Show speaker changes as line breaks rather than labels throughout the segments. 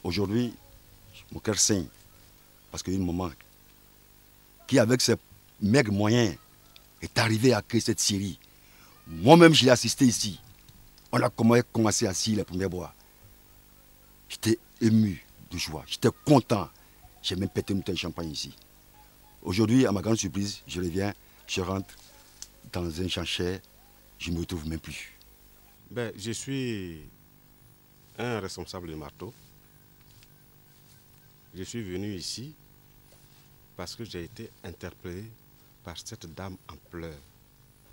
Aujourd'hui, mon cœur saigne. Parce qu'il y a une maman qui, avec ses maigres moyens, est arrivée à créer cette série. Moi-même, je l'ai assisté ici. On a commencé à scier les premiers bois. J'étais ému de joie. J'étais content. J'ai même pété une bouteille de champagne ici. Aujourd'hui, à ma grande surprise, je reviens, je rentre dans un champ cher, je ne me retrouve même plus.
Je suis un responsable de marteau. Je suis venu ici parce que j'ai été interpellé par cette dame en pleurs.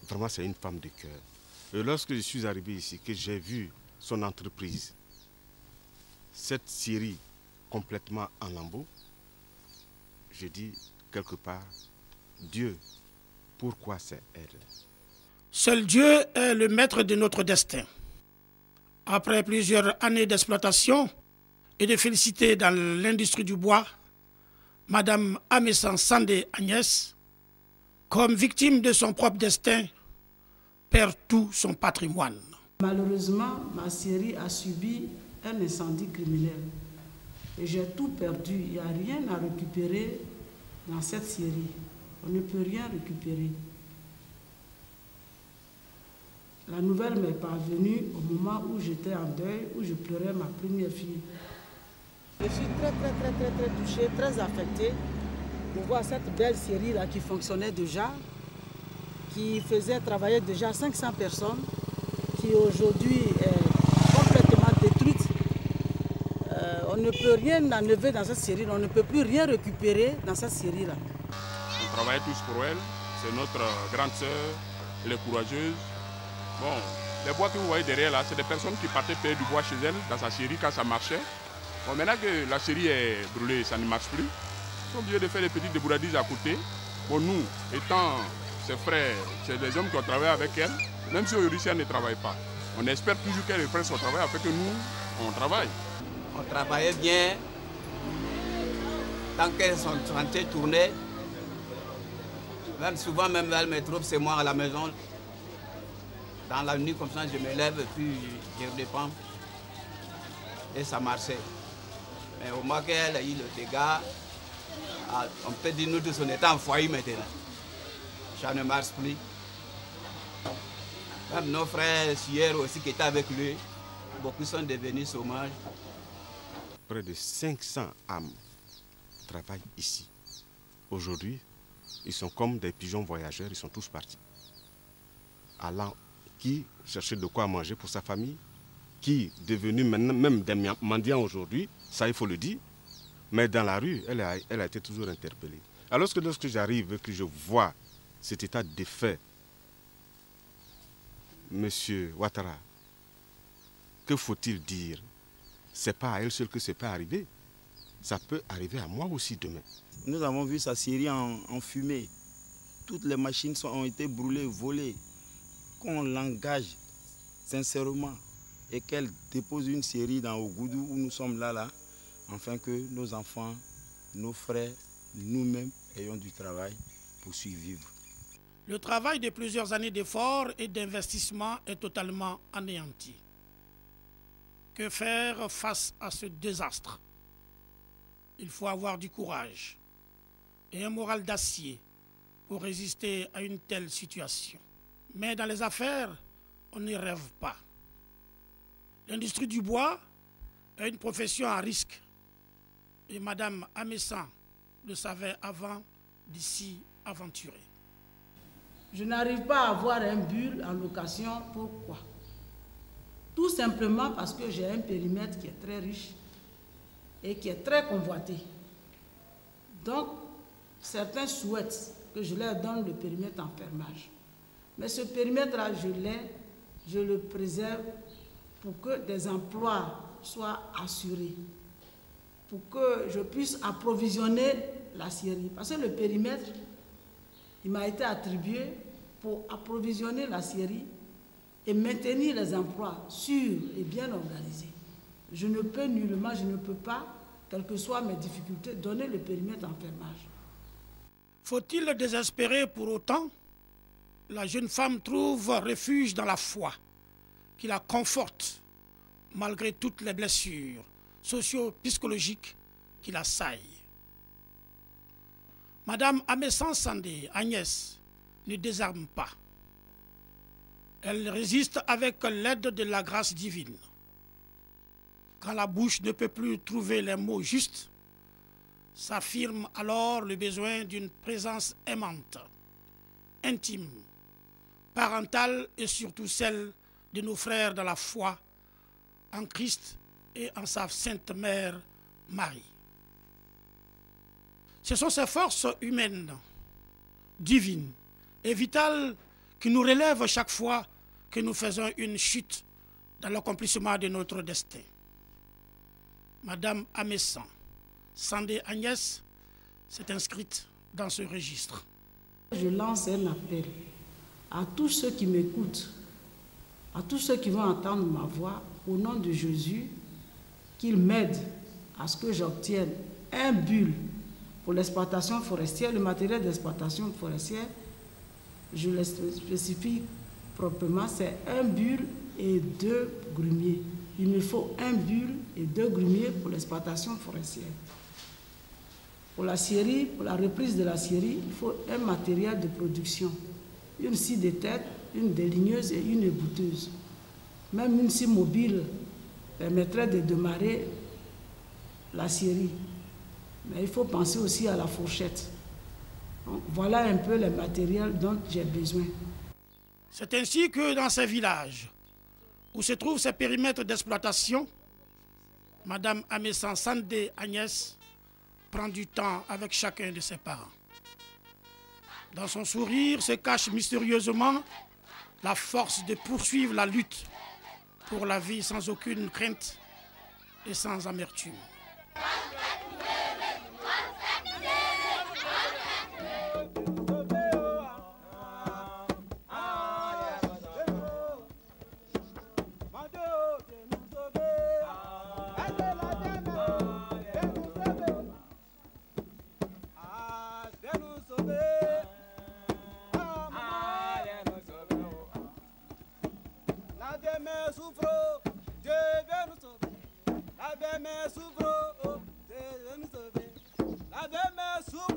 Vraiment, c'est une femme de cœur. Et lorsque je suis arrivé ici, que j'ai vu son entreprise, cette scierie complètement en lambeaux, je dis quelque part, Dieu, pourquoi c'est elle?
Seul Dieu est le maître de notre destin. Après plusieurs années d'exploitation et de félicité dans l'industrie du bois, Madame Amesan Sandé Agnès, comme victime de son propre destin, perd tout son patrimoine.
Malheureusement, ma scierie a subi un incendie criminel. Et j'ai tout perdu. Il n'y a rien à récupérer dans cette scierie. On ne peut rien récupérer. La nouvelle m'est parvenue au moment où j'étais en deuil, où je pleurais ma première fille. Je suis très touchée, très affectée de voir cette belle scierie-là qui fonctionnait déjà, qui faisait travailler déjà 500 personnes, qui aujourd'hui est complètement détruite. On ne peut rien enlever dans cette scierie, on ne peut plus rien récupérer dans cette scierie-là.
On travaille tous pour elle, c'est notre grande sœur, elle est courageuse. Bon, les bois que vous voyez derrière là, c'est des personnes qui partaient payer du bois chez elle dans sa scierie quand ça marchait. Bon, maintenant que la scierie est brûlée, ça ne marche plus. Ils sont obligés de faire des petites débourradises à côté. Bon, nous, étant ses frères, c'est des hommes qui ont travaillé avec elle, même si aujourd'hui elle ne travaille pas. On espère toujours qu'elle reprenne son travail afin que nous, on travaille.
On travaillait bien, tant que son chantier tournait. Même souvent, même elle me trouve, c'est moi à la maison. Dans la nuit, comme ça, je me lève et puis je redépends. Et ça marchait. Mais au moment qu'elle a eu le dégât, on peut dire nous tous, on est en foyer maintenant. Ça ne marche plus. Même nos frères hier aussi qui étaient avec lui, beaucoup sont devenus chômage.
Près de 500 âmes travaillent ici. Aujourd'hui, ils sont comme des pigeons voyageurs, ils sont tous partis. Allant qui cherchait de quoi manger pour sa famille, qui est devenu maintenant même des mendiants aujourd'hui, ça il faut le dire, mais dans la rue, elle a été toujours interpellée. Alors que lorsque j'arrive et que je vois cet état de fait, Monsieur Ouattara, que faut-il dire? C'est pas à elle seule que ça peut arriver. Ça peut arriver à moi aussi demain.
Nous avons vu sa scierie en fumée. Toutes les machines ont été brûlées, volées. Qu'on l'engage sincèrement et qu'elle dépose une scierie dans Ougoudou où nous sommes là, afin que nos enfants, nos frères, nous-mêmes ayons du travail pour survivre.
Le travail de plusieurs années d'efforts et d'investissement est totalement anéanti. Que faire face à ce désastre? Il faut avoir du courage et un moral d'acier pour résister à une telle situation. Mais dans les affaires, on n'y rêve pas. L'industrie du bois est une profession à risque. Et Madame Amesan le savait avant de s'y aventurer.
Je n'arrive pas à avoir un bulle en location. Pourquoi? Tout simplement parce que j'ai un périmètre qui est très riche et qui est très convoité. Donc, certains souhaitent que je leur donne le périmètre en fermage. Mais ce périmètre-là, je le préserve pour que des emplois soient assurés, pour que je puisse approvisionner la scierie. Parce que le périmètre, il m'a été attribué pour approvisionner la scierie et maintenir les emplois sûrs et bien organisés. Je ne peux nullement, je ne peux pas, quelles que soient mes difficultés, donner le périmètre en fermage.
Faut-il désespérer pour autant? La jeune femme trouve refuge dans la foi qui la conforte malgré toutes les blessures socio-psychologiques qui l'assaillent. Madame Amessane Sandé, Agnès, ne désarme pas. Elle résiste avec l'aide de la grâce divine. Quand la bouche ne peut plus trouver les mots justes, s'affirme alors le besoin d'une présence aimante, intime, parentale et surtout celle de nos frères dans la foi, en Christ et en sa Sainte Mère Marie. Ce sont ces forces humaines, divines et vitales qui nous relèvent chaque fois que nous faisons une chute dans l'accomplissement de notre destin. Madame Amessane Sandé Agnès s'est inscrite dans ce registre.
Je lance un appel à tous ceux qui m'écoutent, à tous ceux qui vont entendre ma voix, au nom de Jésus, qu'ils m'aident à ce que j'obtienne un bulle pour l'exploitation forestière, le matériel d'exploitation forestière. Je le spécifie proprement, c'est un bulle et 2 grumiers. Il me faut un bulle et 2 grumiers pour l'exploitation forestière. Pour la scierie, pour la reprise de la scierie, il faut un matériel de production. Une scie de tête, une déligneuse et une égoutteuse. Même une scie mobile permettrait de démarrer la scierie. Mais il faut penser aussi à la fourchette. Donc, voilà un peu le matériel dont j'ai besoin.
C'est ainsi que dans ces villages où se trouvent ces périmètres d'exploitation, Madame Amessane Sandé Agnès prend du temps avec chacun de ses parents. Dans son sourire se cache mystérieusement la force de poursuivre la lutte pour la vie sans aucune crainte et sans amertume.
La